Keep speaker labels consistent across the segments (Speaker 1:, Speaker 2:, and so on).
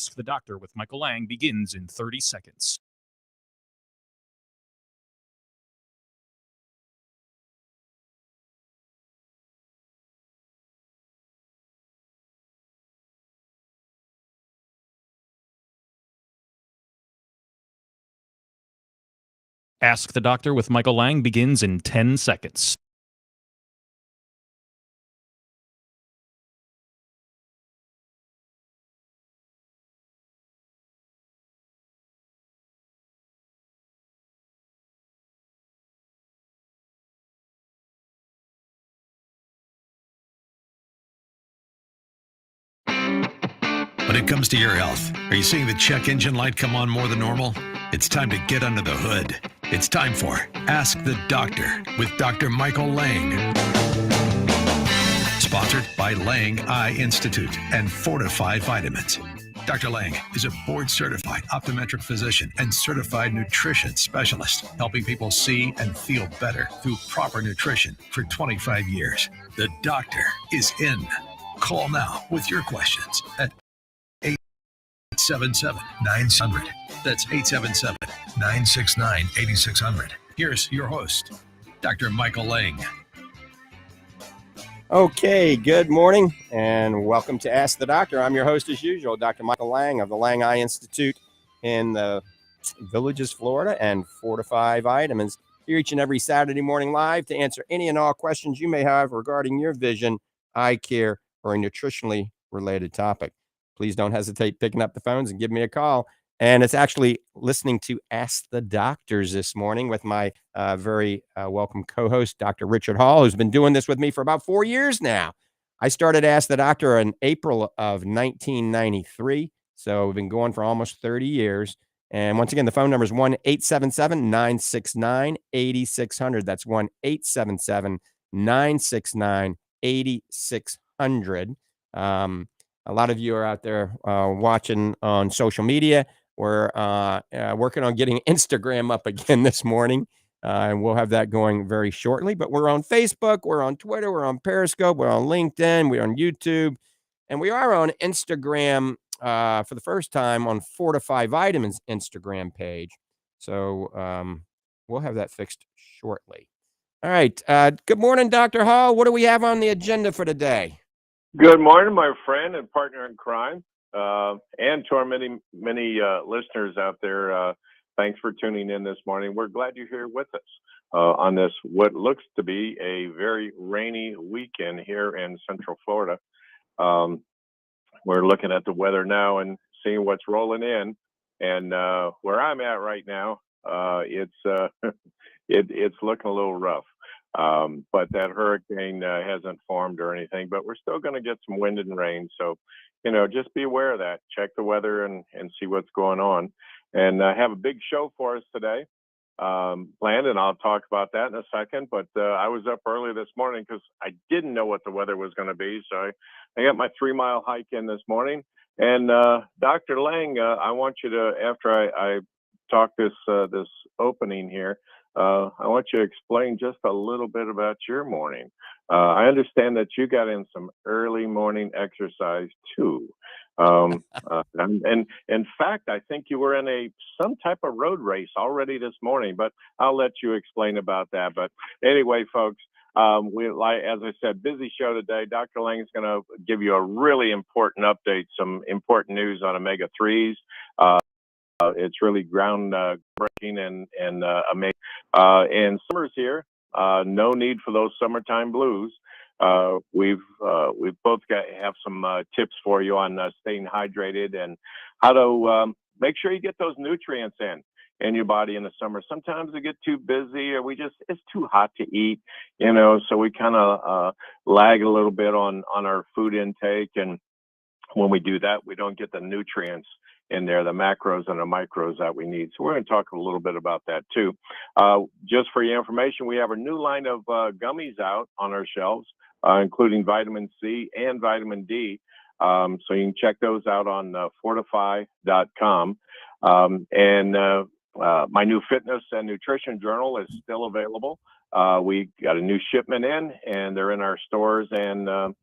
Speaker 1: Ask the Doctor with Michael Lange begins in 30 seconds. Ask the Doctor with Michael Lange begins in 10 seconds.
Speaker 2: When it comes to your health, are you seeing the check engine light come on more than normal? It's time to get under the hood. It's time for Ask the Doctor with Dr. Michael Lange. Sponsored by Lange Eye Institute and Fortifeye Vitamins. Dr. Lange is a board-certified optometric physician and certified nutrition specialist, helping people see and feel better through proper nutrition for 25 years. The doctor is in. Call now with your questions at 877-900. That's 877-969-8600. Here's your host, Dr. Michael Lange.
Speaker 3: Okay, good morning and welcome to Ask the Doctor. I'm your host as usual, Dr. Michael Lange of the Lange Eye Institute in the Villages, Florida, and Fortifeye Vitamins. Here each and every Saturday morning live to answer any and all questions you may have regarding your vision, eye care, or a nutritionally related topic. Please don't hesitate picking up the phones and give me a call. And it's actually listening to Ask the Doctors this morning with my very welcome co-host, Dr. Richard Hall, who's been doing this with me for about 4 years now. I started Ask the Doctor in April of 1993. So we've been going for almost 30 years. And once again, the phone number is 1-877-969-8600. That's 1-877-969-8600. A lot of you are out there watching on social media. We're working on getting Instagram up again this morning, and we'll have that going very shortly. But we're on Facebook, we're on Twitter, we're on Periscope, we're on LinkedIn, we're on YouTube, and we are on Instagram for the first time on Fortifeye Vitamins Instagram page. So we'll have that fixed shortly. All right. Good morning, Dr. Hall. What do we have on the agenda for today?
Speaker 4: Good morning, my friend and partner in crime, and to our many listeners out there. Thanks for tuning in this morning. We're glad you're here with us on this, what looks to be a very rainy weekend here in Central Florida. We're looking at the weather now and seeing what's rolling in. And where I'm at right now, it's looking a little rough. But that hurricane hasn't formed or anything, but we're still going to get some wind and rain. So, just be aware of that. Check the weather and see what's going on. And I have a big show for us today planned, and I'll talk about that in a second. But I was up early this morning because I didn't know what the weather was going to be. So I got my 3-mile hike in this morning. And Dr. Lange, I want you to, after I talk this opening here, I want you to explain just a little bit about your morning. I understand that you got in some early morning exercise too. And in fact, I think you were in some type of road race already this morning, but I'll let you explain about that. But anyway, folks, as I said, busy show today. Dr. Lange is going to give you a really important update, some important news on omega-3s. It's really groundbreaking and amazing. And summer's here. No need for those summertime blues. We've both have some tips for you on staying hydrated and how to make sure you get those nutrients in your body in the summer. Sometimes we get too busy, or it's too hot to eat, so we kind of lag a little bit on our food intake, and when we do that, we don't get the nutrients in there, the macros and the micros that we need. So we're going to talk a little bit about that too. Just for your information, we have a new line of gummies out on our shelves, including vitamin C and vitamin D. So you can check those out on fortifeye.com. And my new fitness and nutrition journal is still available. We got a new shipment in, and they're in our stores and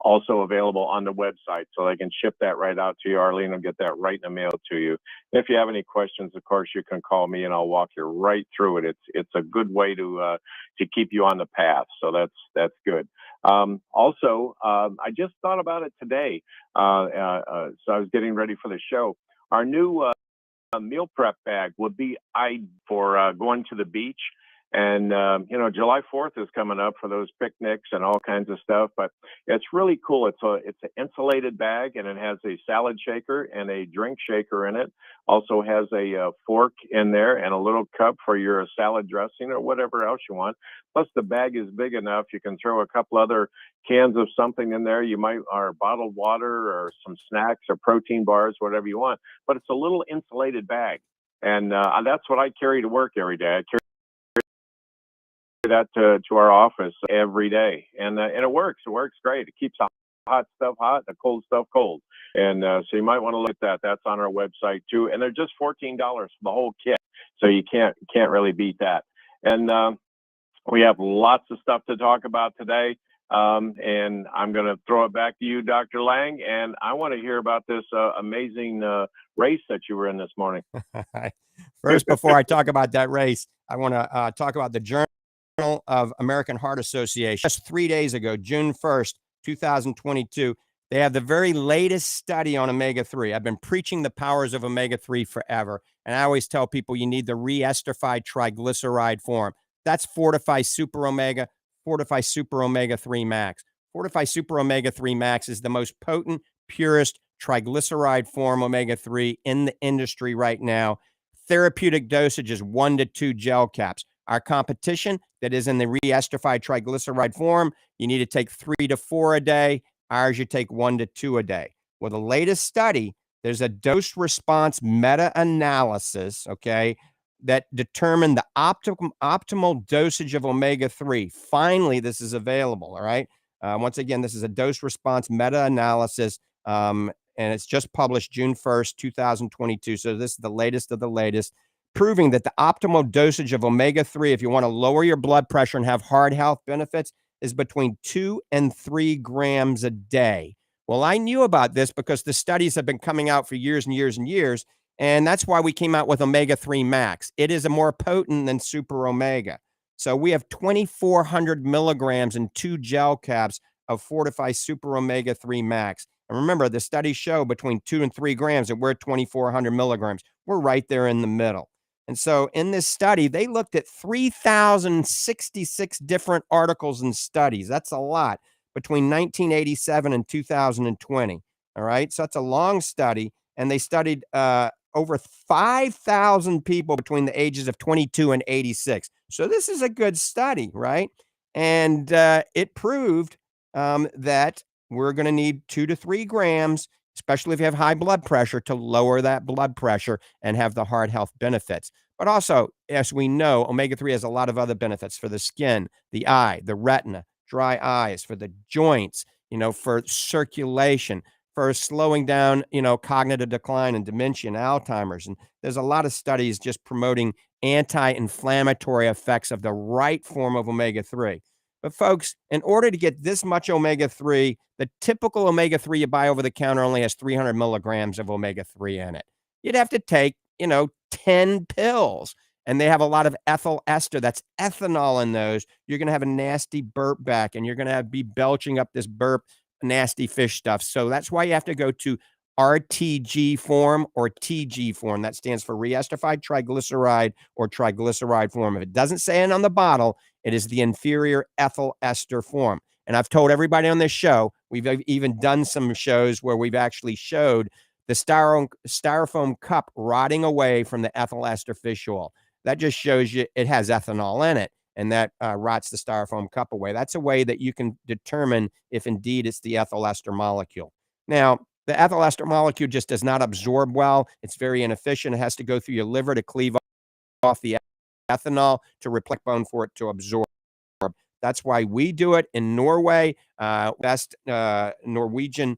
Speaker 4: also available on the website, so they can ship that right out to you. Arlene will get that right in the mail to you. If you have any questions, of course, you can call me and I'll walk you right through it. It's a good way to keep you on the path. So that's good. Also, I just thought about it today. So I was getting ready for the show. Our new meal prep bag would be for going to the beach. And, July 4th is coming up for those picnics and all kinds of stuff, but it's really cool. It's an insulated bag, and it has a salad shaker and a drink shaker in it. Also has a fork in there and a little cup for your salad dressing or whatever else you want. Plus the bag is big enough. You can throw a couple other cans of something in there. Or bottled water or some snacks or protein bars, whatever you want, but it's a little insulated bag. And that's what I carry to work every day. I carry that to our office every day, and it works. It works great. It keeps the hot stuff hot, the cold stuff cold. And so you might want to look at that. That's on our website too, and they're just $14 for the whole kit. So you can't really beat that. And we have lots of stuff to talk about today. And I'm going to throw it back to you, Dr. Lange, and I want to hear about this amazing race that you were in this morning.
Speaker 3: First, before I talk about that race, I want to talk about the Journal of American Heart Association. Just 3 days ago, June 1st, 2022, they have the very latest study on omega-3. I've been preaching the powers of omega-3 forever, and I always tell people you need the re-esterified triglyceride form. That's Fortifeye Super Omega, Fortifeye Super Omega-3 Max. Fortifeye Super Omega-3 Max is the most potent, purest triglyceride form omega-3 in the industry right now. Therapeutic dosage is 1 to 2 gel caps. Our competition that is in the re-esterified triglyceride form, you need to take 3 to 4 a day. Ours, you take 1 to 2 a day. Well, the latest study, there's a dose response meta-analysis, okay, that determined the optimal dosage of omega-3. Finally, this is available, all right? Once again, this is a dose response meta-analysis, and it's just published June 1st, 2022. So this is the latest of the latest, proving that the optimal dosage of omega-3, if you want to lower your blood pressure and have heart health benefits, is between 2 and 3 grams a day. Well, I knew about this because the studies have been coming out for years and years and years, and that's why we came out with omega-3 Max. It is a more potent than Super Omega. So we have 2,400 milligrams in 2 gel caps of Fortifeye Super Omega-3 Max. And remember, the studies show between 2 and 3 grams that we're 2,400 milligrams. We're right there in the middle. And so in this study, they looked at 3,066 different articles and studies. That's a lot between 1987 and 2020. All right. So that's a long study. And they studied over 5,000 people between the ages of 22 and 86. So this is a good study, right? And it proved that we're going to need 2 to 3 grams, especially if you have high blood pressure, to lower that blood pressure and have the heart health benefits. But also, as we know, omega-3 has a lot of other benefits for the skin, the eye, the retina, dry eyes, for the joints, for circulation, for slowing down, cognitive decline and dementia and Alzheimer's. And there's a lot of studies just promoting anti-inflammatory effects of the right form of omega-3. But folks, in order to get this much omega-3, the typical omega-3 you buy over the counter only has 300 milligrams of omega-3 in it. You'd have to take, 10 pills. And they have a lot of ethyl ester. That's ethanol in those. You're going to have a nasty burp back, and you're going to be belching up this burp, nasty fish stuff. So that's why you have to go to RTG form or TG form. That stands for re-esterified triglyceride or triglyceride form. If it doesn't say it on the bottle, it is the inferior ethyl ester form. And I've told everybody on this show, we've even done some shows where we've actually showed the styrofoam cup rotting away from the ethyl ester fish oil. That just shows you it has ethanol in it, and that rots the styrofoam cup away. That's a way that you can determine if indeed it's the ethyl ester molecule. Now, the ethyl ester molecule just does not absorb well. It's very inefficient. It has to go through your liver to cleave off the ethanol to replace bone for it to absorb. That's why we do it in Norway, best Norwegian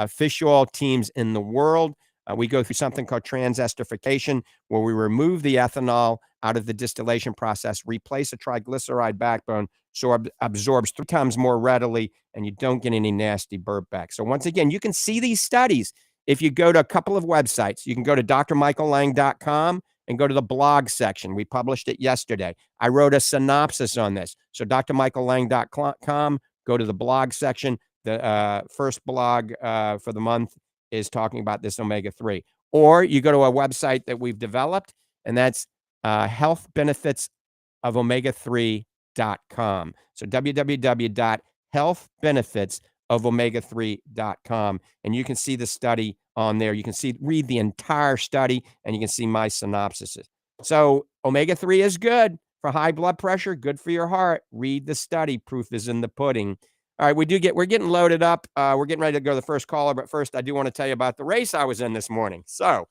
Speaker 3: fish oil teams in the world. We go through something called transesterification, where we remove the ethanol out of the distillation process, replace a triglyceride backbone, so absorbs 3 times more readily, and you don't get any nasty burp back. So once again, you can see these studies if you go to a couple of websites. You can go to drmichaellange.com and go to the blog section. We published it yesterday. I wrote a synopsis on this. So drmichaellange.com, go to the blog section. The first blog for the month is talking about this omega-3. Or you go to a website that we've developed, and that's healthbenefitsofomega3.com. So www.healthbenefitsofomega3.com. And you can see the study on there. You can read the entire study, and you can see my synopsis. So omega-3 is good for high blood pressure, good for your heart. Read the study. Proof is in the pudding. All right, we're getting loaded up. We're getting ready to go to the first caller, but first I do want to tell you about the race I was in this morning. So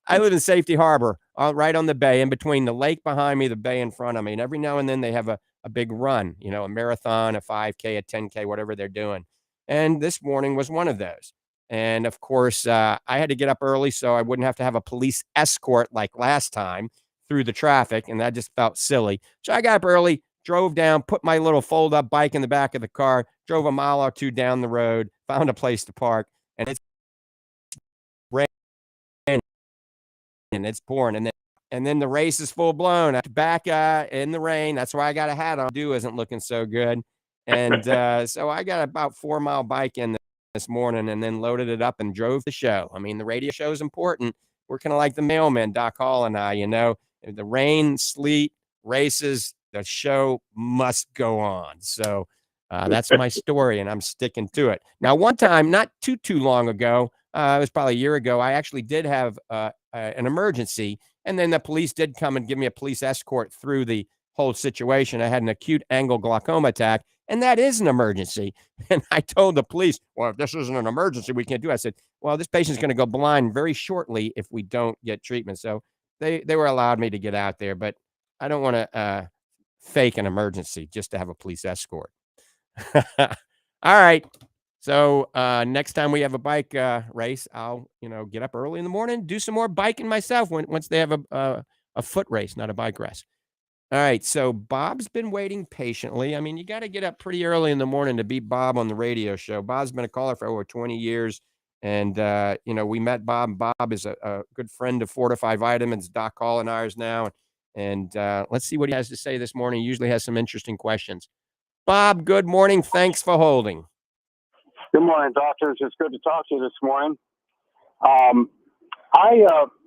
Speaker 3: I live in Safety Harbor, right on the bay, in between the lake behind me, the bay in front of me. And every now and then they have a big run, a marathon, a 5K, a 10K, whatever they're doing. And this morning was one of those. And of course, I had to get up early so I wouldn't have to have a police escort like last time through the traffic. And that just felt silly. So I got up early, drove down, put my little fold-up bike in the back of the car, drove a mile or two down the road, found a place to park, and it's raining and it's pouring. And then the race is full blown. Back in the rain. That's why I got a hat on. Dew isn't looking so good. And so I got about 4-mile bike in this morning and then loaded it up and drove the show. I mean, the radio show is important. We're kind of like the mailman, Doc Hall and I, the rain, sleet, races, the show must go on. So that's my story, and I'm sticking to it. Now, one time, not too long ago, it was probably a year ago, I actually did have an emergency, and then the police did come and give me a police escort through the whole situation. I had an acute angle glaucoma attack, and that is an emergency. And I told the police, well, if this isn't an emergency, we can't do it. I said, well, this patient's going to go blind very shortly if we don't get treatment. So they were allowed me to get out there, but I don't want to fake an emergency just to have a police escort. All right. So next time we have a bike race, I'll get up early in the morning, do some more biking myself once they have a foot race, not a bike race. All right. So Bob's been waiting patiently. I mean, you got to get up pretty early in the morning to beat Bob on the radio show. Bob's been a caller for over 20 years. And, we met Bob. Bob is a good friend of Fortifeye Vitamins, Doc Hall and ours now. And let's see what he has to say this morning. He usually has some interesting questions. Bob, good morning. Thanks for holding.
Speaker 5: Good morning, doctors. It's good to talk to you this morning.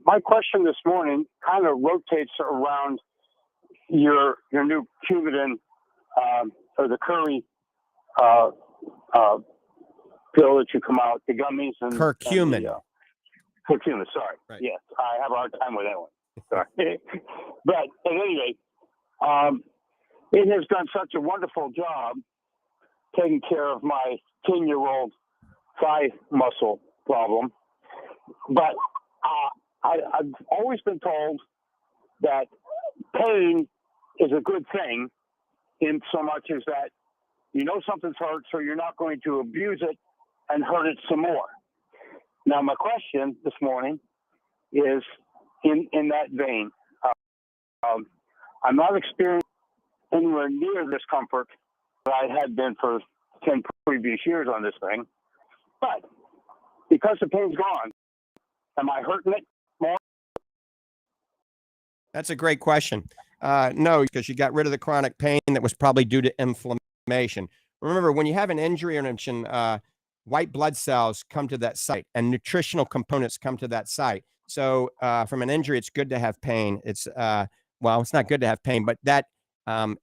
Speaker 5: My question this morning kind of rotates around your new curcumin or the curry pill that you come out, the gummies and
Speaker 3: curcumin.
Speaker 5: Curcumin, sorry. Right. Yes, I have a hard time with that one. Sorry. But at any rate, it has done such a wonderful job taking care of my 10-year-old thigh muscle problem. But I've always been told that pain is a good thing in so much as that something's hurt, so you're not going to abuse it and hurt it some more. Now, my question this morning is in that vein. I'm not experiencing anywhere near this comfort that I had been for 10 previous years on this thing. But because the pain's gone, am I hurting it more?
Speaker 3: That's a great question. No, because you got rid of the chronic pain that was probably due to inflammation. Remember, when you have an injury or an infection, white blood cells come to that site and nutritional components come to that site. So from an injury, it's good to have pain. It's not good to have pain, but that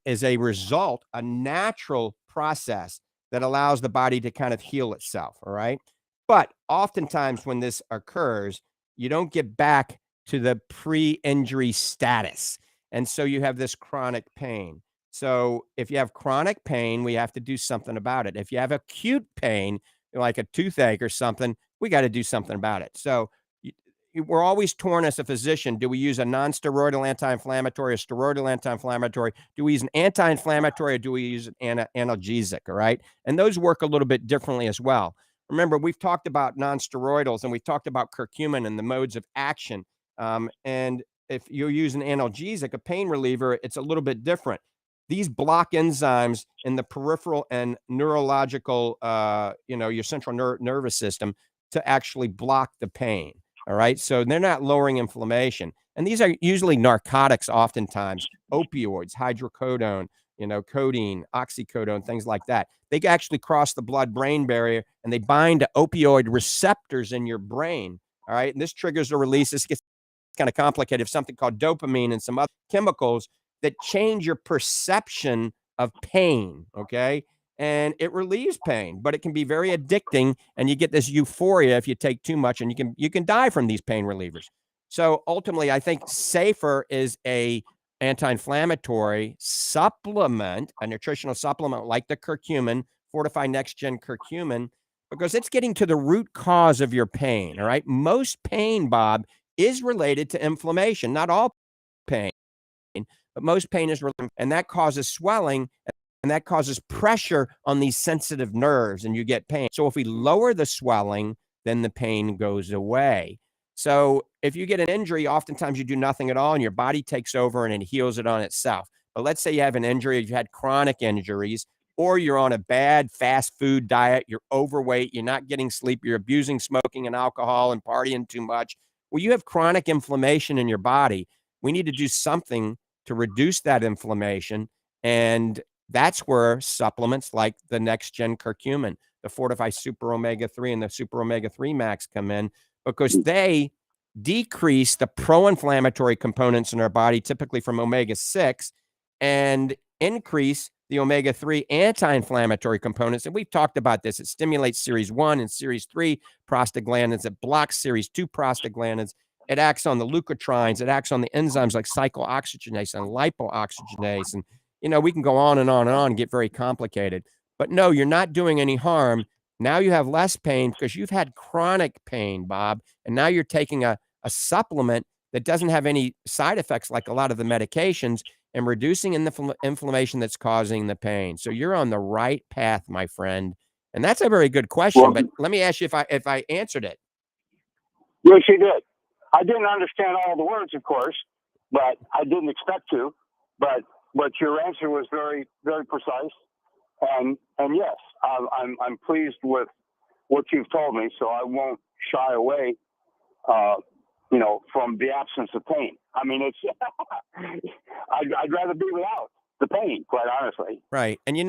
Speaker 3: is a result, a natural process that allows the body to kind of heal itself. All right. But oftentimes when this occurs, you don't get back to the pre-injury status. And so you have this chronic pain. So if you have chronic pain, we have to do something about it. If you have acute pain, like a toothache or something, we got to do something about it. So we're always torn as a physician. Do we use a non-steroidal anti-inflammatory, a steroidal anti-inflammatory? Do we use an anti-inflammatory or do we use an analgesic? All right. And those work a little bit differently as well. Remember, we've talked about non-steroidals and we've talked about curcumin and the modes of action. And if you use an analgesic, a pain reliever, it's a little bit different. these block enzymes in the peripheral and neurological, your central nervous system to actually block the pain. All right. So they're not lowering inflammation. And these are usually narcotics, oftentimes opioids, hydrocodone, codeine, oxycodone, things like that. They actually cross the blood-brain barrier and they bind to opioid receptors in your brain. All right. And this triggers a release. This gets kind of complicated of something called dopamine and some other chemicals that change your perception of pain. Okay. And it relieves pain, but it can be very addicting. And you get this euphoria if you take too much, and you can die from these pain relievers. So ultimately, I think safer is a anti-inflammatory supplement, a nutritional supplement like the curcumin, Fortifeye Next Gen Curcumin, because it's getting to the root cause of your pain. All right. Most pain, Bob, is related to inflammation. Not all pain, but most pain is related, and that causes swelling, and that causes pressure on these sensitive nerves, and you get pain. So if we lower the swelling, then the pain goes away. So if you get an injury, oftentimes you do nothing at all, and your body takes over and it heals it on itself. But let's say you have an injury, you've had chronic injuries, or you're on a bad fast food diet, you're overweight, you're not getting sleep, you're abusing smoking and alcohol and partying too much. Well, you have chronic inflammation in your body. We need to do something to reduce that inflammation. And that's where supplements like the Next Gen Curcumin, the Fortifeye Super Omega 3 and the Super Omega 3 Max come in, because they decrease the pro-inflammatory components in our body, typically from omega 6, and increase the omega 3 anti-inflammatory components. And we've talked about this. It stimulates series 1 and series 3 prostaglandins. It blocks series 2 prostaglandins. It acts on the leukotrienes. It acts on the enzymes like cyclooxygenase and lipooxygenase. And, we can go on and on and on and get very complicated. But no, you're not doing any harm. Now you have less pain because you've had chronic pain, Bob. And now you're taking a supplement that doesn't have any side effects like a lot of the medications, and reducing the inflammation that's causing the pain. So you're on the right path, my friend. And that's a very good question. Well, but let me ask you if I answered it.
Speaker 5: Yes, you did. I didn't understand all the words, of course, but I didn't expect to. But your answer was very, very precise. And yes, I'm pleased with what you've told me, so I won't shy away, from the absence of pain. I mean, it's I'd rather be without the pain, quite honestly.
Speaker 3: Right, and it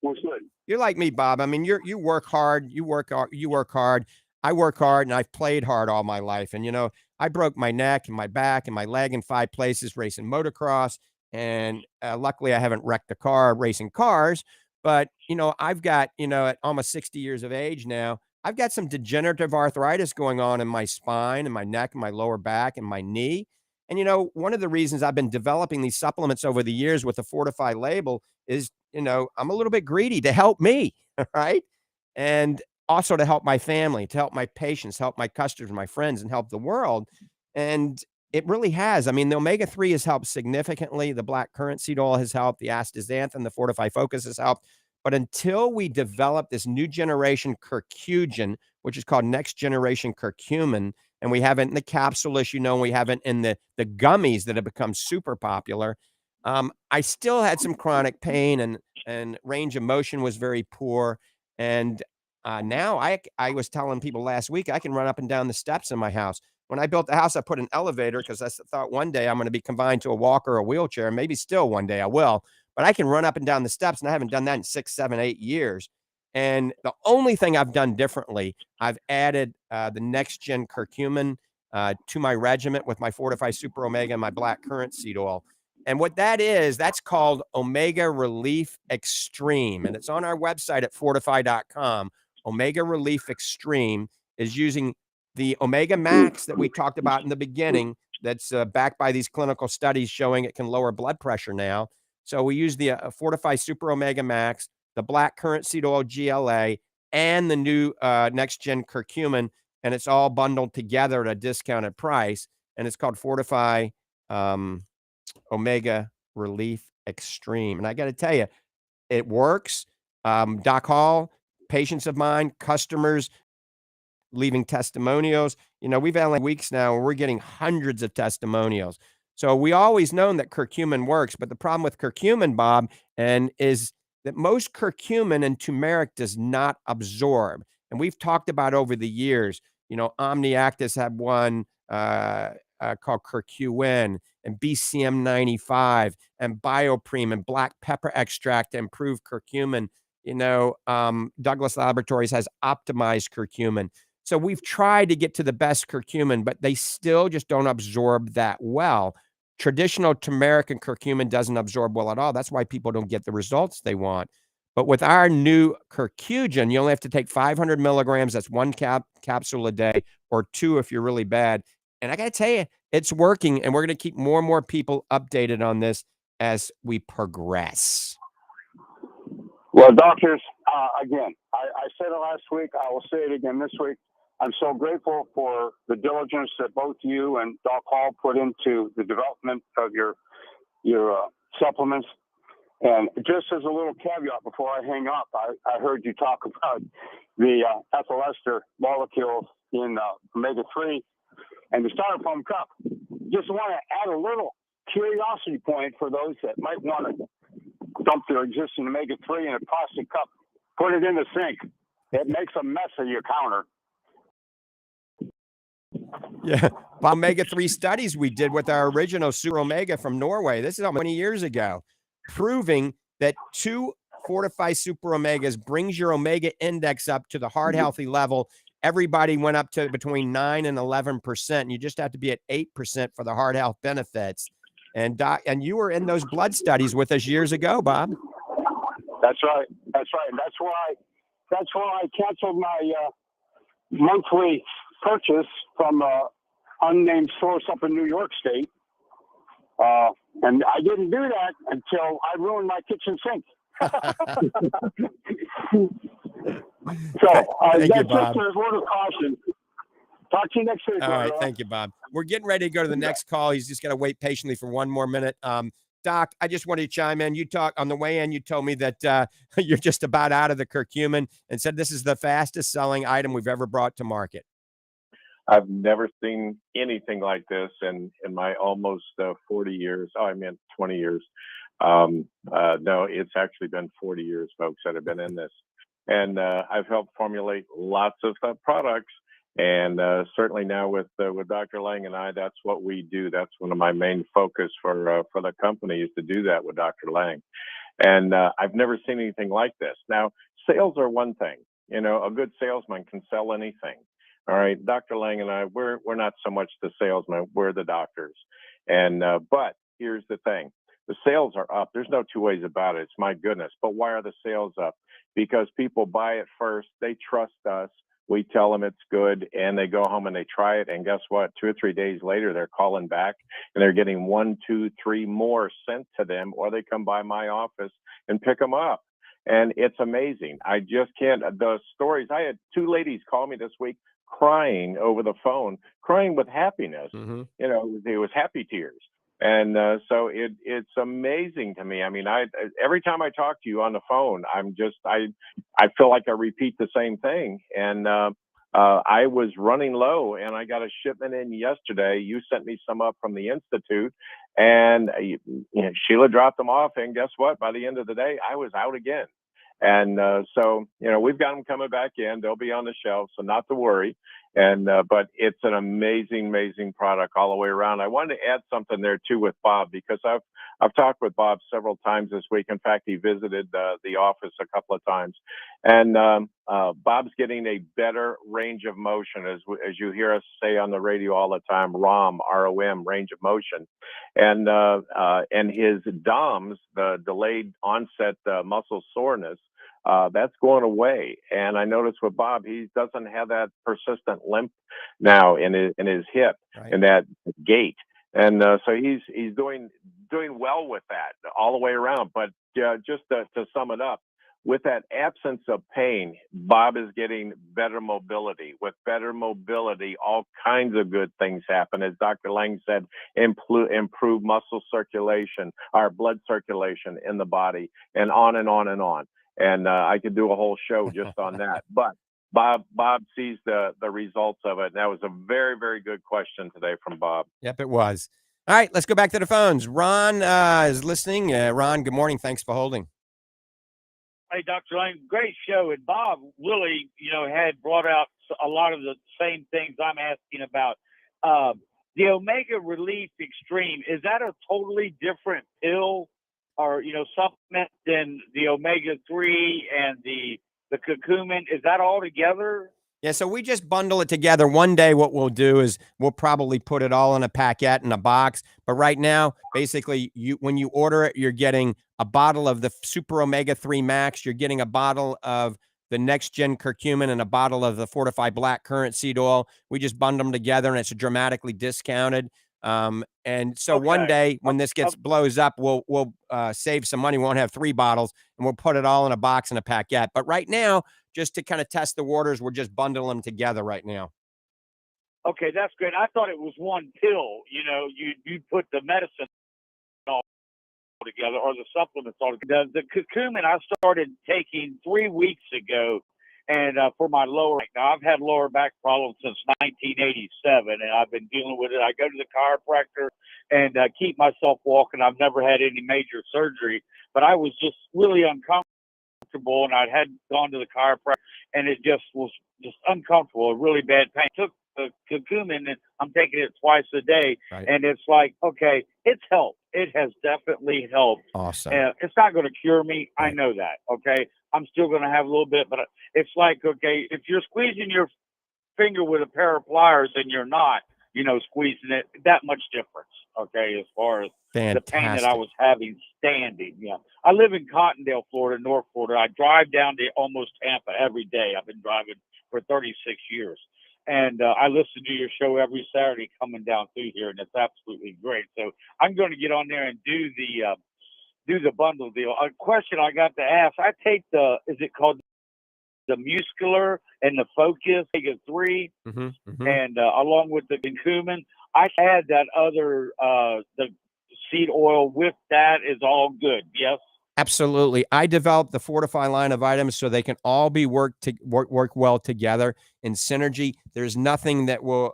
Speaker 5: was good.
Speaker 3: You're like me, Bob. I mean, you work hard. You work hard. I work hard, and I've played hard all my life. And I broke my neck and my back and my leg in 5 places racing motocross. And luckily, I haven't wrecked a car racing cars. But, I've got, at almost 60 years of age now, I've got some degenerative arthritis going on in my spine and my neck and my lower back and my knee. And, one of the reasons I've been developing these supplements over the years with the Fortifeye label is, I'm a little bit greedy to help me, right? And also to help my family, to help my patients, help my customers, my friends, and help the world. And it really has. I mean, the omega 3 has helped significantly. The black currant seed oil has helped. The astaxanthin, the Fortifeye Focus has helped. But until we develop this new generation curcugen, which is called Next Generation Curcumin, and we have it in the capsule, as you know, and we have it in the gummies that have become super popular, I still had some chronic pain, and range of motion was very poor. And now I was telling people last week, I can run up and down the steps in my house. When I built the house, I put an elevator because I thought one day I'm going to be confined to a walker or a wheelchair, and maybe still one day I will. But I can run up and down the steps, and I haven't done that in 6, 7, 8 years. And the only thing I've done differently, I've added the Next Gen Curcumin to my regimen with my Fortifeye Super Omega and my black currant seed oil. And what that is, that's called Omega Relief Extreme. And it's on our website at fortifeye.com. Omega Relief Extreme is using the Omega Max that we talked about in the beginning, that's backed by these clinical studies showing it can lower blood pressure now. So we use the Fortifeye Super Omega Max, the black currant seed oil GLA, and the new Next Gen Curcumin, and it's all bundled together at a discounted price. And it's called Fortifeye Omega Relief Extreme. And I got to tell you, it works. Doc Hall, patients of mine, customers, leaving testimonials. We've had like weeks now where we're getting hundreds of testimonials. So we always known that curcumin works, but the problem with curcumin, Bob, and is that most curcumin and turmeric does not absorb. And we've talked about over the years, Omniactis had one called curcumin, and BCM 95 and Biopreme and black pepper extract to improve curcumin. Douglas Laboratories has optimized curcumin. So we've tried to get to the best curcumin, but they still just don't absorb that well. Traditional turmeric and curcumin doesn't absorb well at all. That's why people don't get the results they want. But with our new curcugen, you only have to take 500 milligrams. That's one capsule a day, or two if you're really bad. And I got to tell you, it's working. And we're going to keep more and more people updated on this as we progress.
Speaker 5: Well, doctors, again, I said it last week. I will say it again this week. I'm so grateful for the diligence that both you and Doc Hall put into the development of your supplements. And just as a little caveat before I hang up, I heard you talk about the ethyl ester molecules in omega-3 and the styrofoam cup. Just want to add a little curiosity point for those that might want to dump their existing omega-3 in a plastic cup, put it in the sink. It makes a mess of your counter.
Speaker 3: Yeah, omega-3 studies we did with our original Super Omega from Norway. This is almost 20 years ago, proving that 2 Fortifeye Super Omegas brings your omega index up to the heart healthy level. Everybody went up to between 9 and 11%. And you just have to be at 8% for the heart health benefits. And you were in those blood studies with us years ago, Bob.
Speaker 5: That's right. That's right. And that's why I canceled my monthly purchase from an unnamed source up in New York State. And I didn't do that until I ruined my kitchen sink. So
Speaker 3: Thank
Speaker 5: that's
Speaker 3: you, Bob.
Speaker 5: just a word of caution. Talk to you next week.
Speaker 3: All right. Thank you, Bob. We're getting ready to go to the next call. He's just got to wait patiently for one more minute. Doc, I just wanted to chime in. You talked on the way in. You told me that you're just about out of the curcumin and said this is the fastest selling item we've ever brought to market.
Speaker 4: I've never seen anything like this in my almost 40 years. Oh, I meant 20 years. No, it's actually been 40 years, folks, that have been in this. And I've helped formulate lots of products. And certainly now with Dr. Lange and I, that's what we do. That's one of my main focus for the company is to do that with Dr. Lange. And I've never seen anything like this. Now, sales are one thing. A good salesman can sell anything. All right, Dr. Lange and I, we're not so much the salesmen, we're the doctors. And but here's the thing. The sales are up. There's no two ways about it. It's my goodness. But why are the sales up? Because people buy it first. They trust us. We tell them it's good, and they go home and they try it. And guess what? 2 or 3 days later, they're calling back, and they're getting 1, 2, 3 more sent to them, or they come by my office and pick them up. And it's amazing. I just can't. The stories. I had 2 ladies call me this week crying over the phone, crying with happiness.
Speaker 3: Mm-hmm.
Speaker 4: It was happy tears. And so it's amazing to me. I mean, every time I talk to you on the phone, I feel like I repeat the same thing. And I was running low, and I got a shipment in yesterday. You sent me some up from the Institute, and Sheila dropped them off. And guess what? By the end of the day, I was out again. And so we've got them coming back in. They'll be on the shelf, so not to worry. And but it's an amazing product all the way around. I wanted to add something there too with Bob, because I've talked with Bob several times this week. In fact, he visited the office a couple of times, and Bob's getting a better range of motion, as you hear us say on the radio all the time. ROM, range of motion, and his DOMS, the delayed onset muscle soreness. That's going away. And I noticed with Bob, he doesn't have that persistent limp now in his hip, right, and that gait. And so he's doing well with that all the way around. But just to sum it up, with that absence of pain, Bob is getting better mobility. With better mobility, all kinds of good things happen. As Dr. Lange said, improve muscle circulation, our blood circulation in the body, and on and on and on. And I could do a whole show just on that. But Bob sees the results of it. And that was a very, very good question today from Bob.
Speaker 3: Yep, it was. All right, let's go back to the phones. Ron is listening. Ron, good morning. Thanks for holding.
Speaker 6: Hey, Dr. Lange, great show. And Bob really, had brought out a lot of the same things I'm asking about. The Omega Relief Extreme, is that a totally different pill or, supplement than the Omega-3 and the curcumin? Is that all together?
Speaker 3: Yeah, so we just bundle it together. One day what we'll do is we'll probably put it all in a packet in a box. But right now, basically, when you order it, you're getting a bottle of the Super Omega-3 Max. You're getting a bottle of the Next Gen Curcumin and a bottle of the Fortifeye Black Currant Seed Oil. We just bundle them together, and it's dramatically discounted. And so one day when this blows up, we'll save some money. We won't have 3 bottles, and we'll put it all in a box in a packet. But right now, just to kind of test the waters, we're just bundling them together right now.
Speaker 6: Okay, that's great. I thought it was one pill. You put the medicine all together or the supplements all together. The curcumin I started taking 3 weeks ago, and for my lower back. Now, I've had lower back problems since 1987, and I've been dealing with it. I go to the chiropractor and keep myself walking. I've never had any major surgery, but I was just really uncomfortable. And I had gone to the chiropractor, and it just was just uncomfortable, really bad pain. I took the curcumin, and I'm taking it twice a day, and it's like, okay, it's helped. It has definitely helped.
Speaker 3: Awesome.
Speaker 6: It's not going to cure me. I know that. Okay, I'm still going to have a little bit, but it's like, okay, if you're squeezing your finger with a pair of pliers and you're not, squeezing it, that much difference. Okay, as far as the pain that I was having standing. Yeah. I live in Cottondale, Florida, North Florida. I drive down to almost Tampa every day. I've been driving for 36 years. And I listen to your show every Saturday coming down through here, and it's absolutely great. So I'm going to get on there and do the bundle deal. A question I got to ask, I take is it called the muscular and the focus, Omega-3, and along with the curcumin, I had that other, the seed oil with that is all good. Yes.
Speaker 3: Absolutely. I developed the Fortifeye line of items so they can all be work well together in synergy. There's nothing that will,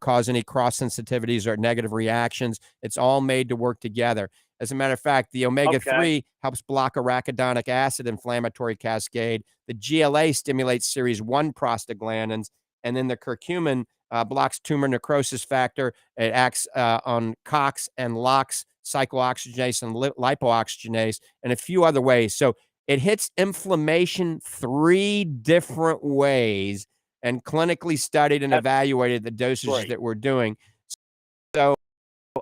Speaker 3: cause any cross sensitivities or negative reactions. It's all made to work together. As a matter of fact, the Omega-3 helps block arachidonic acid inflammatory cascade. The GLA stimulates series 1 prostaglandins, and then the curcumin blocks tumor necrosis factor. It acts on COX and LOX, cyclooxygenase and lipooxygenase, and a few other ways. So it hits inflammation 3 different ways and clinically studied and evaluated the dosages that we're doing. So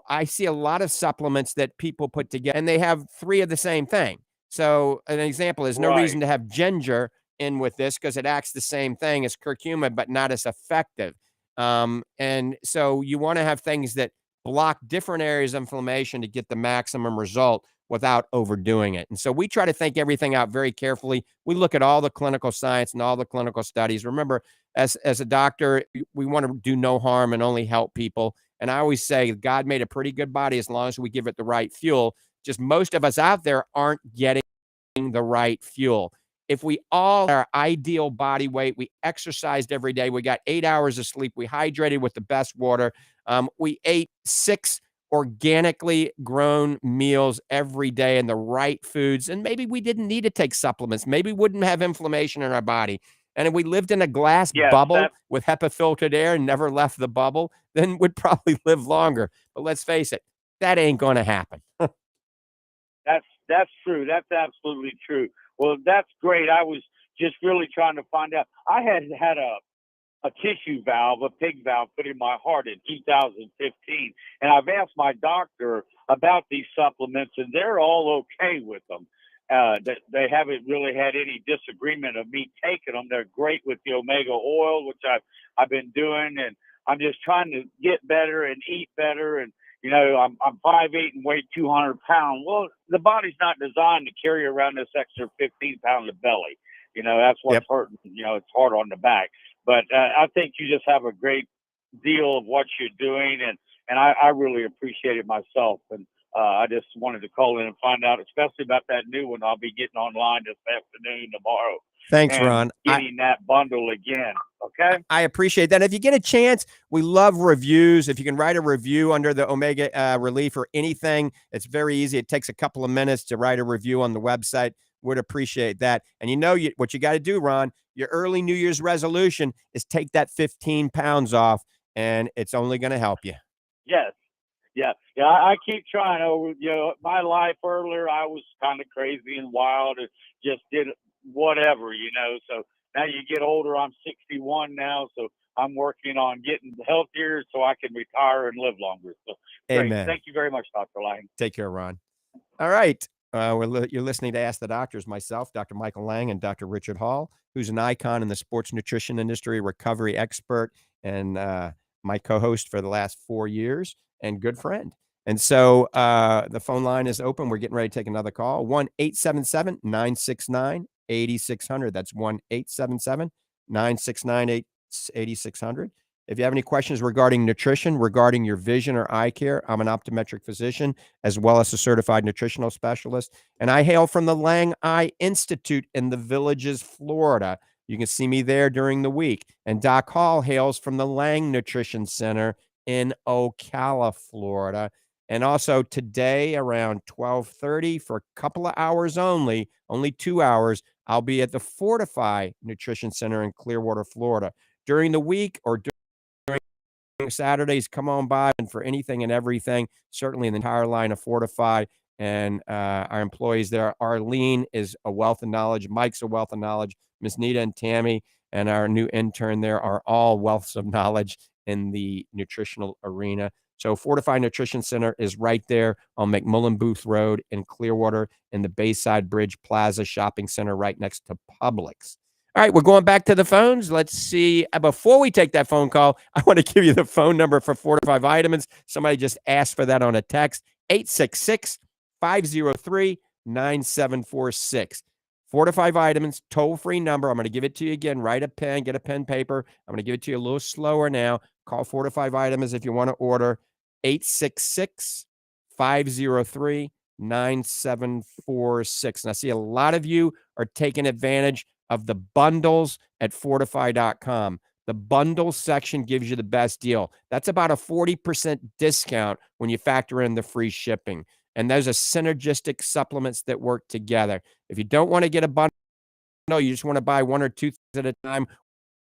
Speaker 3: I see a lot of supplements that people put together, and they have 3 of the same thing. So an example is no reason to have ginger in with this because it acts the same thing as curcumin, but not as effective. And so you want to have things that block different areas of inflammation to get the maximum result without overdoing it. And so we try to think everything out very carefully. We look at all the clinical science and all the clinical studies. Remember, as a doctor, we want to do no harm and only help people. And I always say God made a pretty good body as long as we give it the right fuel. Just most of us out there aren't getting the right fuel. If we all our ideal body weight, we exercised every day, we got 8 hours of sleep, we hydrated with the best water, we ate 6 organically grown meals every day and the right foods, and maybe we didn't need to take supplements. Maybe we wouldn't have inflammation in our body. And if we lived in a glass bubble with HEPA filtered air and never left the bubble, then we'd probably live longer. But let's face it, that ain't going to happen.
Speaker 6: That's true. That's absolutely true. Well, that's great. I was just really trying to find out. I had a tissue valve, a pig valve, put in my heart in 2015, and I've asked my doctor about these supplements, and they're all okay with them. They haven't really had any disagreement of me taking them. They're great with the omega oil, which I've been doing, and I'm just trying to get better and eat better. And I'm 5'8" and weigh 200 pounds. Well, the body's not designed to carry around this extra 15 pounds of belly. That's what's hurting. It's hard on the back. But I think you just have a great deal of what you're doing, and I really appreciate it myself. And I just wanted to call in and find out, especially about that new one I'll be getting online this afternoon, tomorrow.
Speaker 3: Thanks,
Speaker 6: And
Speaker 3: Ron.
Speaker 6: getting that bundle again. Okay.
Speaker 3: I appreciate that. If you get a chance, we love reviews. If you can write a review under the Omega Relief or anything, it's very easy. It takes a couple of minutes to write a review on the website. Would appreciate that. And what you got to do, Ron, your early New Year's resolution is take that 15 pounds off, and it's only going to help you.
Speaker 6: Yes. Yeah. I keep trying. My life earlier, I was kind of crazy and wild and just did whatever, So now you get older. I'm 61 now, so I'm working on getting healthier so I can retire and live longer. So great.
Speaker 3: Amen.
Speaker 6: Thank you very much, Dr. Lange.
Speaker 3: Take care, Ron. All right. You're listening to Ask the Doctors, myself, Dr. Michael Lange, and Dr. Richard Hall, who's an icon in the sports nutrition industry, recovery expert, and my co-host for the last 4 years and good friend. And so the phone line is open. We're getting ready to take another call. 1-877-969-8600. That's 1-877-969-8600. If you have any questions regarding nutrition, regarding your vision or eye care, I'm an optometric physician as well as a certified nutritional specialist. And I hail from the Lange Eye Institute in the Villages, Florida. You can see me there during the week. And Doc Hall hails from the Lange Nutrition Center in Ocala, Florida. And also today around 12:30 for a couple of hours only 2 hours, I'll be at the Fortifeye Nutrition Center in Clearwater, Florida. During the week or during Saturdays, come on by and for anything and everything, certainly in the entire line of Fortifeye and our employees there. Arlene is a wealth of knowledge. Mike's a wealth of knowledge. Miss Nita and Tammy and our new intern there are all wealths of knowledge in the nutritional arena. So Fortifeye Nutrition Center is right there on McMullen Booth Road in Clearwater in the Bayside Bridge Plaza Shopping Center right next to Publix. All right, we're going back to the phones. Let's see. Before we take that phone call, I want to give you the phone number for Fortifeye Vitamins. Somebody just asked for that on a text, 866-503-9746. Fortifeye Vitamins, toll-free number. I'm going to give it to you again. Write a pen, get a pen, paper. I'm going to give it to you a little slower now. Call Fortifeye Vitamins if you want to order, 866-503-9746. And I see a lot of you are taking advantage of the bundles at fortifeye.com. The bundle section gives you the best deal. That's about a 40% discount when you factor in the free shipping. And those are synergistic supplements that work together. If you don't want to get a bundle, you just want to buy one or two things at a time,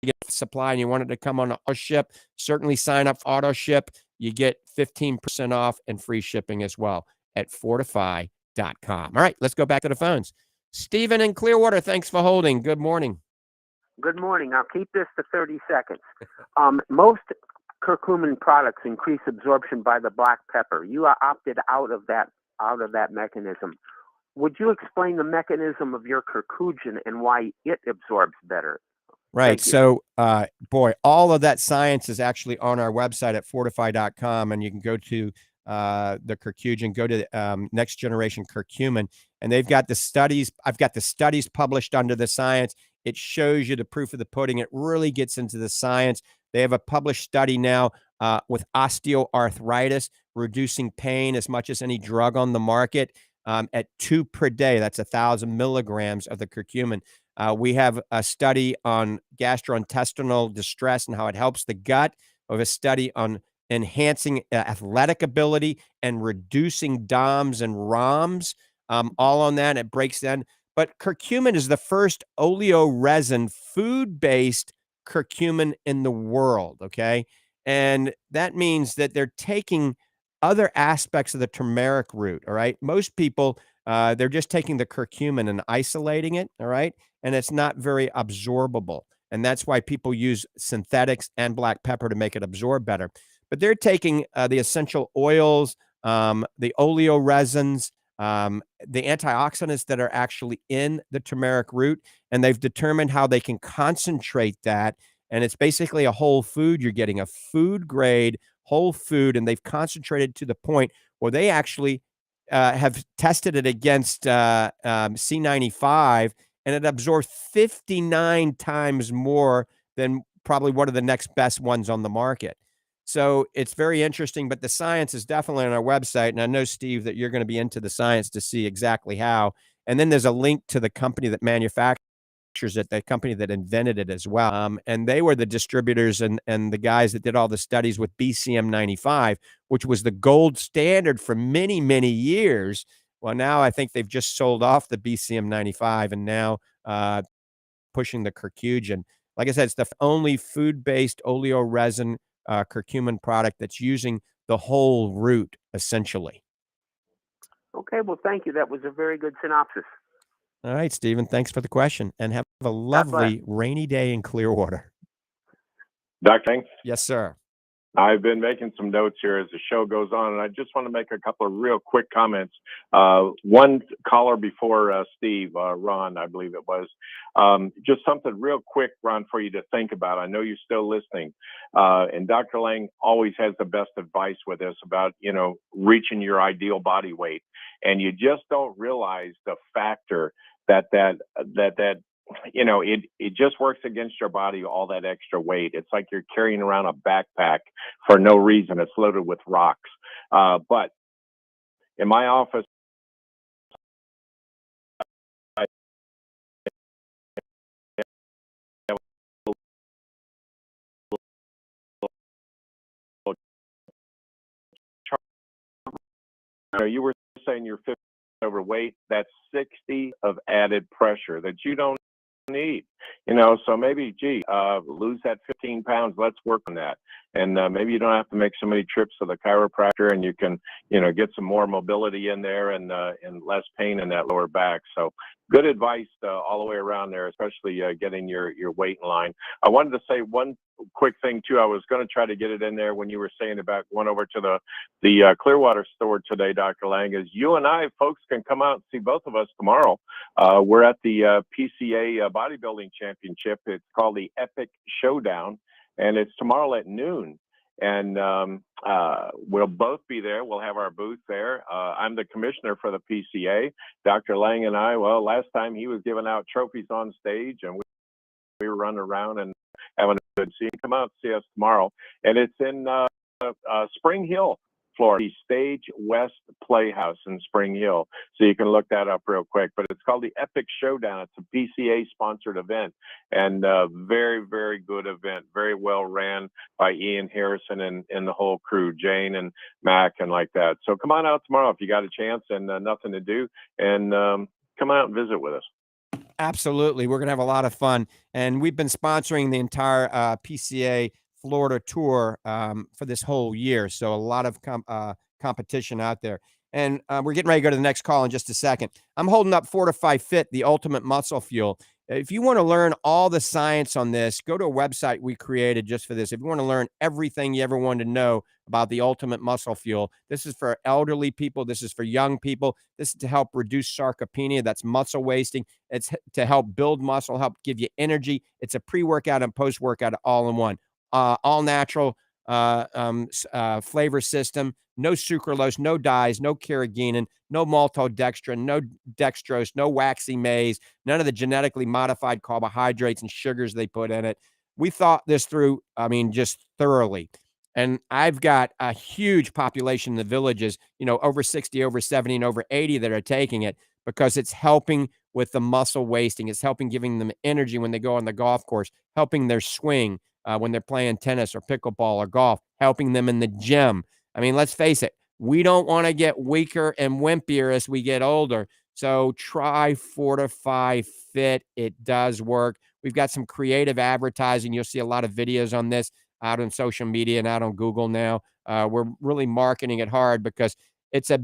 Speaker 3: you get supply and you want it to come on auto ship, certainly sign up for auto ship. You get 15% off and free shipping as well at fortifeye.com. All right, let's go back to the phones. Stephen in Clearwater, thanks for holding. Good morning.
Speaker 7: Good morning. I'll keep this to 30 seconds. Most curcumin products increase absorption by the black pepper. You are opted out of that mechanism. Would you explain the mechanism of your curcugen and why it absorbs better?
Speaker 3: Right. So, all of that science is actually on our website at fortifeye.com, and you can go to the curcugen, go to Next Generation Curcumin, and they've got the studies. I've got the studies published under the science. It shows you the proof of the pudding. It really gets into the science. They have a published study now with osteoarthritis, reducing pain as much as any drug on the market at 2 per day. That's 1,000 milligrams of the curcumin. We have a study on gastrointestinal distress and how it helps the gut. We have a study on enhancing athletic ability and reducing DOMS and ROMs, all on that. It breaks down. But curcumin is the first oleoresin food-based curcumin in the world, okay? And that means that they're taking other aspects of the turmeric root, all right? Most people, they're just taking the curcumin and isolating it, all right? And it's not very absorbable. And that's why people use synthetics and black pepper to make it absorb better. But they're taking the essential oils, the oleoresins, the antioxidants that are actually in the turmeric root, and they've determined how they can concentrate that. And it's basically a whole food. You're getting a food grade whole food, and they've concentrated to the point where they actually have tested it against C95, and it absorbs 59 times more than probably one of the next best ones on the market. So it's very interesting, but the science is definitely on our website. And I know, Steve, that you're going to be into the science to see exactly how. And then there's a link to the company that manufactures it, the company that invented it as well. And they were the distributors and the guys that did all the studies with BCM 95, which was the gold standard for many, many years. Well, now I think they've just sold off the BCM 95 and now pushing the curcugen. Like I said, it's the only food-based oleoresin curcumin product that's using the whole root, essentially.
Speaker 7: Okay, well, thank you. That was a very good synopsis.
Speaker 3: All right, Stephen, thanks for the question, and have a
Speaker 7: God bless.
Speaker 3: lovely rainy day in Clearwater.
Speaker 4: Dr. Lange,
Speaker 3: Yes, sir.
Speaker 4: I've been making some notes here as the show goes on, and I just want to make a couple of real quick comments. One caller before Steve, Ron, I believe it was, just something real quick, Ron, for you to think about. I know you're still listening. And Dr. Lange always has the best advice with us about, reaching your ideal body weight. And you just don't realize the factor that it just works against your body, all that extra weight. It's like you're carrying around a backpack for no reason. It's loaded with rocks. But in my office, you were saying you're 50 overweight. That's 60 of added pressure that you don't need, so maybe, lose that 15 pounds. Let's work on that. And maybe you don't have to make so many trips to the chiropractor, and you can, get some more mobility in there and less pain in that lower back. So good advice all the way around there, especially getting your weight in line. I wanted to say one quick thing too. I was going to try to get it in there when you were saying about going over to the Clearwater store today, Dr. Lange, is you and I, folks, can come out and see both of us tomorrow. We're at the PCA bodybuilding championship. It's called the Epic Showdown, and it's tomorrow at noon. And we'll both be there. We'll have our booth there. I'm the commissioner for the PCA. Dr. Lange and I, well, last time he was giving out trophies on stage, and we were running around and having a good scene. Come out and see us tomorrow. And it's in Spring Hill, Florida, the Stage West Playhouse in Spring Hill. So you can look that up real quick. But it's called the Epic Showdown. It's a PCA-sponsored event, and very, very good event. Very well ran by Ian Harrison and the whole crew, Jane and Mac and like that. So come on out tomorrow if you got a chance and nothing to do, and come out and visit with us.
Speaker 3: Absolutely. We're going to have a lot of fun. And we've been sponsoring the entire PCA Florida tour for this whole year. So a lot of competition out there. And we're getting ready to go to the next call in just a second. I'm holding up Fortifeye Fit, the ultimate muscle fuel. If you want to learn all the science on this, go to a website we created just for this. If you want to learn everything you ever wanted to know about the ultimate muscle fuel, this is for elderly people. This is for young people. This is to help reduce sarcopenia. That's muscle wasting. It's to help build muscle, help give you energy. It's a pre-workout and post-workout all in one. All natural flavor system. No sucralose, no dyes, no carrageenan, no maltodextrin, no dextrose, no waxy maize, none of the genetically modified carbohydrates and sugars they put in it. We thought this through, just thoroughly. And I've got a huge population in the villages, over 60, over 70, and over 80 that are taking it because it's helping with the muscle wasting. It's helping giving them energy when they go on the golf course, helping their swing when they're playing tennis or pickleball or golf, helping them in the gym. Let's face it, we don't want to get weaker and wimpier as we get older. So try Fortifeye Fit. It does work. We've got some creative advertising. You'll see a lot of videos on this out on social media and out on Google now. We're really marketing it hard because it's a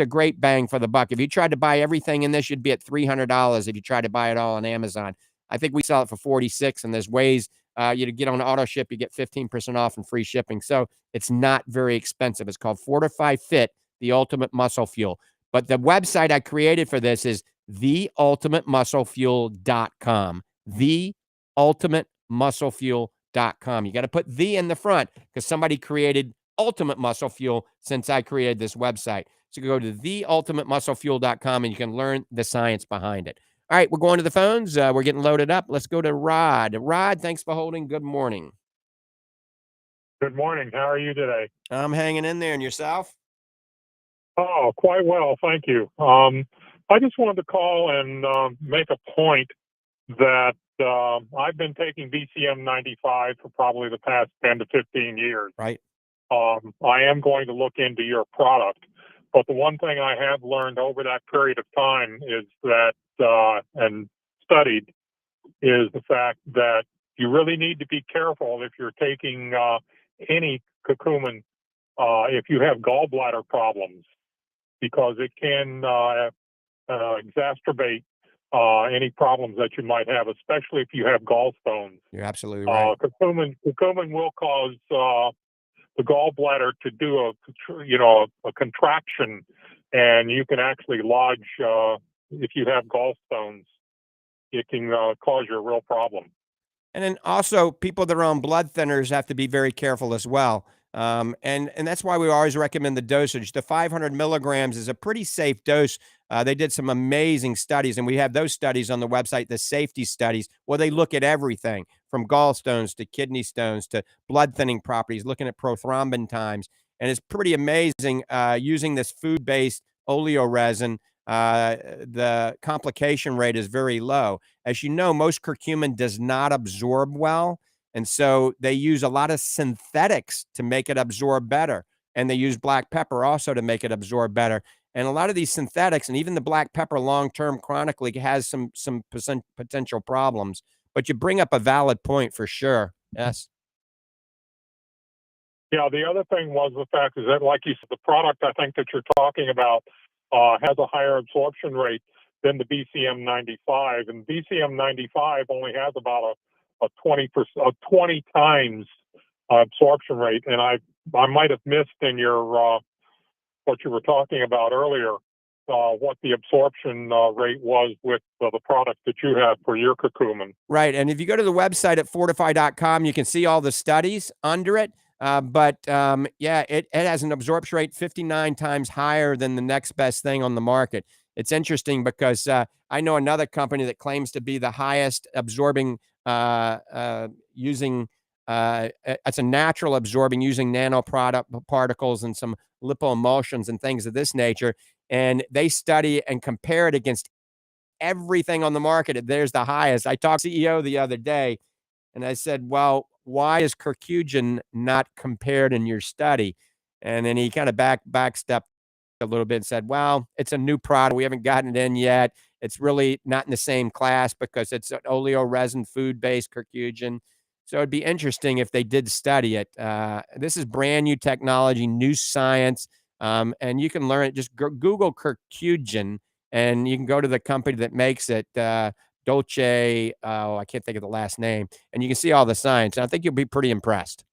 Speaker 3: great bang for the buck. If you tried to buy everything in this, you'd be at $300 if you tried to buy it all on Amazon. I think we sell it for $46, and there's ways you to get on auto ship, you get 15% off and free shipping. So it's not very expensive. It's called Fortifeye Fit, the ultimate muscle fuel. But the website I created for this is theultimatemusclefuel.com. Theultimatemusclefuel.com. You got to put the in the front because somebody created Ultimate Muscle Fuel since I created this website. So you go to theultimatemusclefuel.com and you can learn the science behind it. All right, we're going to the phones. We're getting loaded up. Let's go to Rod. Rod, thanks for holding. Good morning.
Speaker 8: Good morning. How are you today?
Speaker 3: I'm hanging in there. And yourself?
Speaker 8: Oh, quite well, thank you. I just wanted to call and make a point that I've been taking BCM 95 for probably the past 10 to 15 years.
Speaker 3: Right.
Speaker 8: I am going to look into your product, but the one thing I have learned over that period of time is that, and studied, is the fact that you really need to be careful if you're taking any curcumin if you have gallbladder problems, because it can exacerbate any problems that you might have, especially if you have gallstones.
Speaker 3: You're absolutely right.
Speaker 8: Curcumin will cause the gallbladder to do a contraction, and you can actually lodge if you have gallstones. It can cause you a real problem.
Speaker 3: And then also, people that are on blood thinners have to be very careful as well. And that's why we always recommend the dosage. The 500 milligrams is a pretty safe dose. They did some amazing studies, and we have those studies on the website, the safety studies, where they look at everything from gallstones to kidney stones to blood thinning properties, looking at prothrombin times. And it's pretty amazing using this food-based oleoresin. The complication rate is very low. As you know, most curcumin does not absorb well. And so they use a lot of synthetics to make it absorb better. And they use black pepper also to make it absorb better. And a lot of these synthetics, and even the black pepper long-term chronically has some potential problems. But you bring up a valid point for sure. Yes.
Speaker 8: Yeah, the other thing was the fact is that, like you said, the product I think that you're talking about has a higher absorption rate than the BCM 95, and BCM 95 only has about a 20 times absorption rate. And I might have missed in your what you were talking about earlier what the absorption rate was with the product that you have for your curcumin.
Speaker 3: Right, and if you go to the website at fortifeye.com, you can see all the studies under it. Yeah, it has an absorption rate 59 times higher than the next best thing on the market. It's interesting because I know another company that claims to be the highest absorbing using it's a natural absorbing using particles and some lipoemulsions and things of this nature. And they study and compare it against everything on the market. There's the highest. I talked to CEO the other day, and I said, well, why is curcugen not compared in your study? And then he kind of backstepped a little bit and said, well, it's a new product. We haven't gotten it in yet. It's really not in the same class because it's an oleoresin food-based curcugen. So it'd be interesting if they did study it. This is brand new technology, new science, and you can learn it. Just Google curcugen, and you can go to the company that makes it, Dolce, I can't think of the last name, and you can see all the science. And I think you'll be pretty impressed.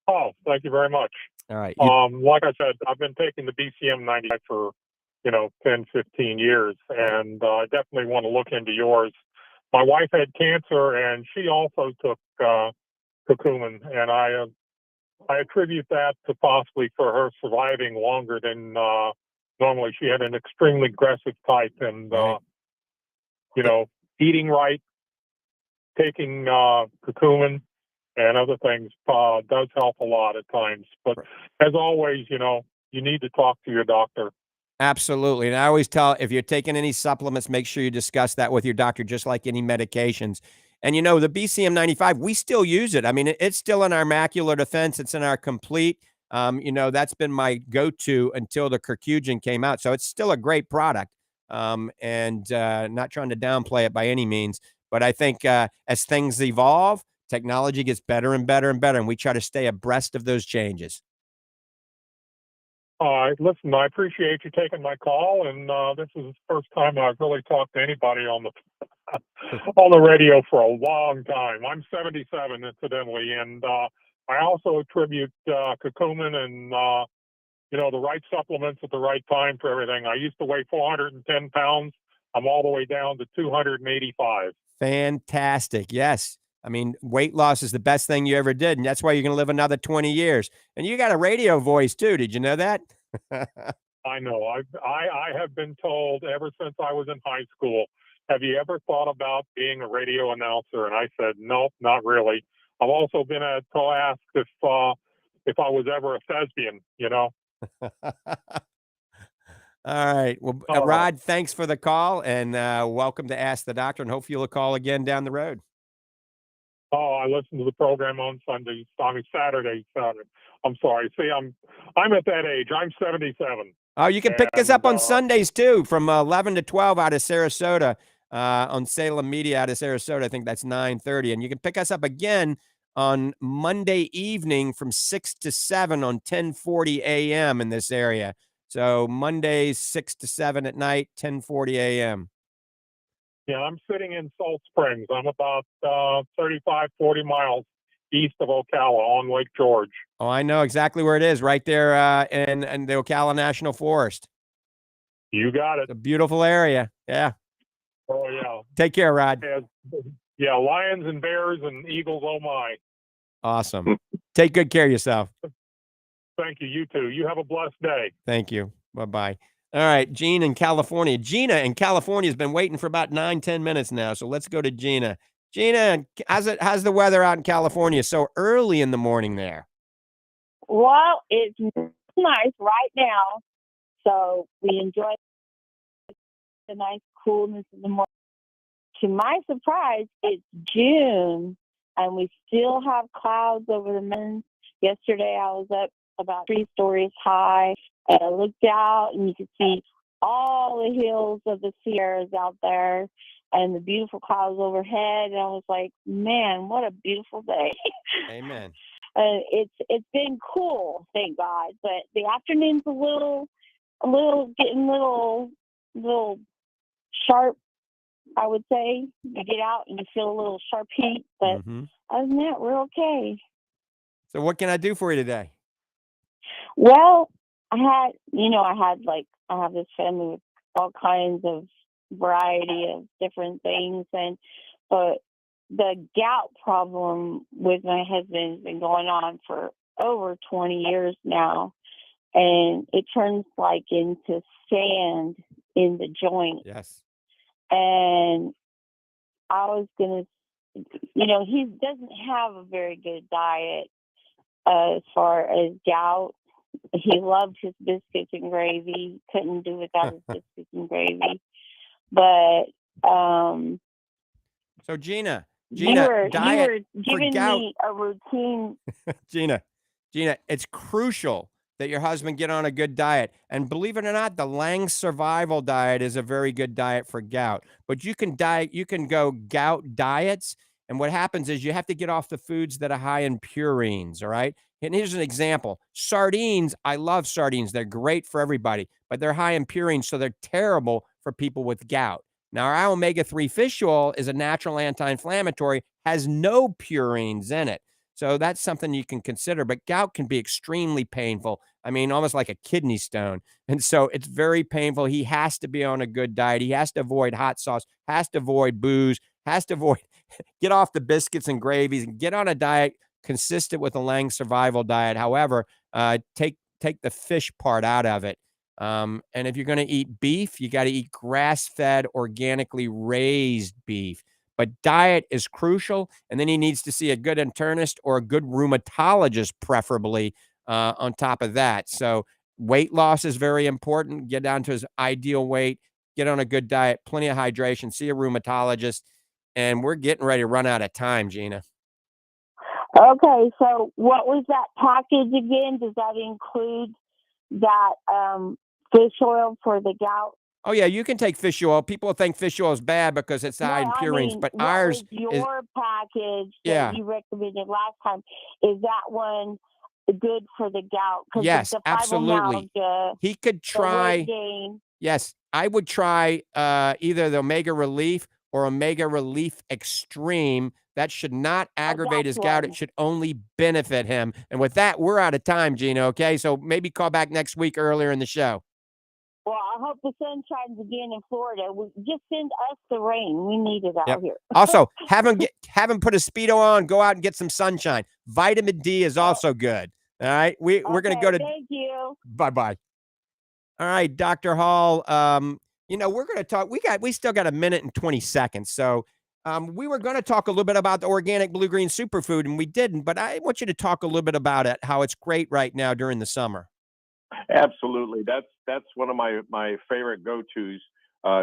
Speaker 8: Oh, thank you very much.
Speaker 3: All right.
Speaker 8: Like I said, I've been taking the BCM 95 for 10, 15 years, and I definitely want to look into yours. My wife had cancer, and she also took curcumin, and I attribute that to possibly for her surviving longer than normally. She had an extremely aggressive type, and eating right, taking curcumin and other things does help a lot at times. But as always, you need to talk to your doctor.
Speaker 3: Absolutely. And I always tell, if you're taking any supplements, make sure you discuss that with your doctor, just like any medications. And the BCM 95, we still use it. I mean, it's still in our macular defense. It's in our complete. That's been my go-to until the curcugen came out. So it's still a great product. And not trying to downplay it by any means. But I think as things evolve, technology gets better and better and better. And we try to stay abreast of those changes.
Speaker 8: Listen, I appreciate you taking my call, and this is the first time I've really talked to anybody on the radio for a long time. I'm 77, incidentally, and I also attribute curcumin and the right supplements at the right time for everything. I used to weigh 410 pounds. I'm all the way down to 285.
Speaker 3: Fantastic. Yes. I mean, weight loss is the best thing you ever did, and that's why you're going to live another 20 years. And you got a radio voice, too. Did you know that?
Speaker 8: I know. I have been told ever since I was in high school, have you ever thought about being a radio announcer? And I said, nope, not really. I've also been asked if I was ever a thespian, you know.
Speaker 3: All right. Well, Rod, thanks for the call, and welcome to Ask the Doctor, and hopefully you'll call again down the road.
Speaker 8: Oh, I listen to the program on Sundays. I mean, Saturday. I'm sorry. See, I'm at that age. I'm 77.
Speaker 3: Oh, you can pick us up on Sundays, too, from 11 to 12 out of Sarasota, on Salem Media out of Sarasota. I think that's 9:30. And you can pick us up again on Monday evening from 6 to 7 on 1040 a.m. in this area. So Mondays, 6 to 7 at night, 1040 a.m.
Speaker 8: Yeah, I'm sitting in Salt Springs. I'm about 35, 40 miles east of Ocala on Lake George.
Speaker 3: Oh, I know exactly where it is, right there in the Ocala National Forest.
Speaker 8: You got it.
Speaker 3: It's a beautiful area. Yeah.
Speaker 8: Oh, yeah.
Speaker 3: Take care, Rod.
Speaker 8: Yeah, lions and bears and eagles, oh my.
Speaker 3: Awesome. Take good care of yourself.
Speaker 8: Thank you. You too. You have a blessed day.
Speaker 3: Thank you. Bye-bye. All right, Gina in California. Gina in California has been waiting for about 9-10 minutes now, so let's go to Gina. Gina, how's the weather out in California so early in the morning there?
Speaker 9: Well, it's nice right now, so we enjoy the nice coolness in the morning. To my surprise, it's June, and we still have clouds over the mountains. Yesterday, I was up about 3 stories high, and I looked out, and you could see all the hills of the Sierras out there and the beautiful clouds overhead. And I was like, man, what a beautiful day.
Speaker 3: Amen.
Speaker 9: It's been cool, thank God. But the afternoon's getting a little sharp, I would say. You get out and you feel a little sharp heat. But other than that, we're okay.
Speaker 3: So what can I do for you today?
Speaker 9: Well, I have this family with all kinds of variety of different things, but the gout problem with my husband has been going on for over 20 years now, and it turns like into sand in the joint.
Speaker 3: Yes.
Speaker 9: And I was gonna, he doesn't have a very good diet as far as gout. He loved his biscuits and gravy. Couldn't do without his biscuits and gravy. But
Speaker 3: so Gina,
Speaker 9: you were
Speaker 3: diet
Speaker 9: giving
Speaker 3: for gout.
Speaker 9: me a routine.
Speaker 3: Gina, it's crucial that your husband get on a good diet. And believe it or not, the Lange survival diet is a very good diet for gout. But you can go gout diets. And what happens is you have to get off the foods that are high in purines, all right? And here's an example. Sardines, I love sardines. They're great for everybody, but they're high in purines, so they're terrible for people with gout. Now, our omega-3 fish oil is a natural anti-inflammatory, has no purines in it. So that's something you can consider. But gout can be extremely painful. I mean, almost like a kidney stone. And so it's very painful. He has to be on a good diet. He has to avoid hot sauce, has to avoid booze, has to avoid, get off the biscuits and gravies, and get on a diet consistent with the Lange survival diet. However, take the fish part out of it. And if you're going to eat beef, you got to eat grass-fed, organically raised beef. But diet is crucial, and then he needs to see a good internist or a good rheumatologist, preferably, on top of that. So weight loss is very important. Get down to his ideal weight, get on a good diet, plenty of hydration, see a rheumatologist, and we're getting ready to run out of time, Gina.
Speaker 9: Okay, so what was that package again? Does that include that fish oil for the gout?
Speaker 3: Oh, yeah, you can take fish oil. People think fish oil is bad because it's high in purines, but ours is
Speaker 9: your package that you recommended last time. Is that one good for the gout?
Speaker 3: Yes,
Speaker 9: the
Speaker 3: absolutely. He could try. Yes, I would try either the Omega Relief or Omega Relief Extreme. That should not aggravate his gout. It should only benefit him. And with that, we're out of time, Gina, okay? So maybe call back next week earlier in the show.
Speaker 9: Well, I hope the sun shines again in Florida. Just send us the rain. We need it out here.
Speaker 3: Also, have him put a Speedo on, go out and get some sunshine. Vitamin D is also good. All right? We're going to go to...
Speaker 9: Thank you.
Speaker 3: Bye-bye. All right, Dr. Hall, we're going to talk. We still got a minute and 20 seconds. So We were going to talk a little bit about the organic blue-green superfood, and we didn't, but I want you to talk a little bit about it, how it's great right now during the summer.
Speaker 4: Absolutely. That's one of my favorite go-tos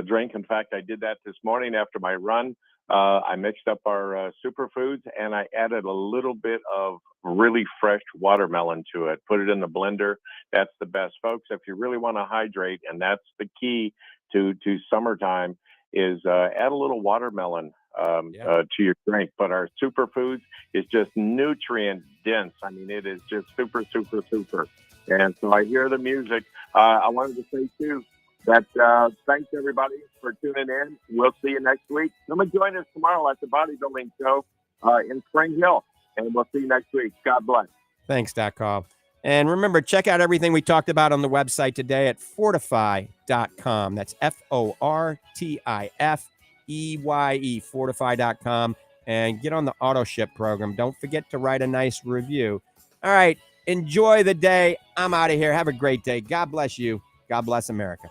Speaker 4: drink. In fact, I did that this morning after my run. I mixed up our superfoods, and I added a little bit of really fresh watermelon to it. Put it in the blender. That's the best, folks. If you really want to hydrate, and that's the key to summertime, is add a little watermelon to your drink. But our superfoods is just nutrient dense. I mean, it is just super, super, super. And so I hear the music. I wanted to say, too, that thanks, everybody, for tuning in. We'll see you next week. Come and join us tomorrow at the Bodybuilding Show in Spring Hill. And we'll see you next week. God bless.
Speaker 3: Thanks, Doc Hall. And remember, check out everything we talked about on the website today at fortifeye.com. That's FORTIFEYE, fortifeye.com. And get on the auto ship program. Don't forget to write a nice review. All right. Enjoy the day. I'm out of here. Have a great day. God bless you. God bless America.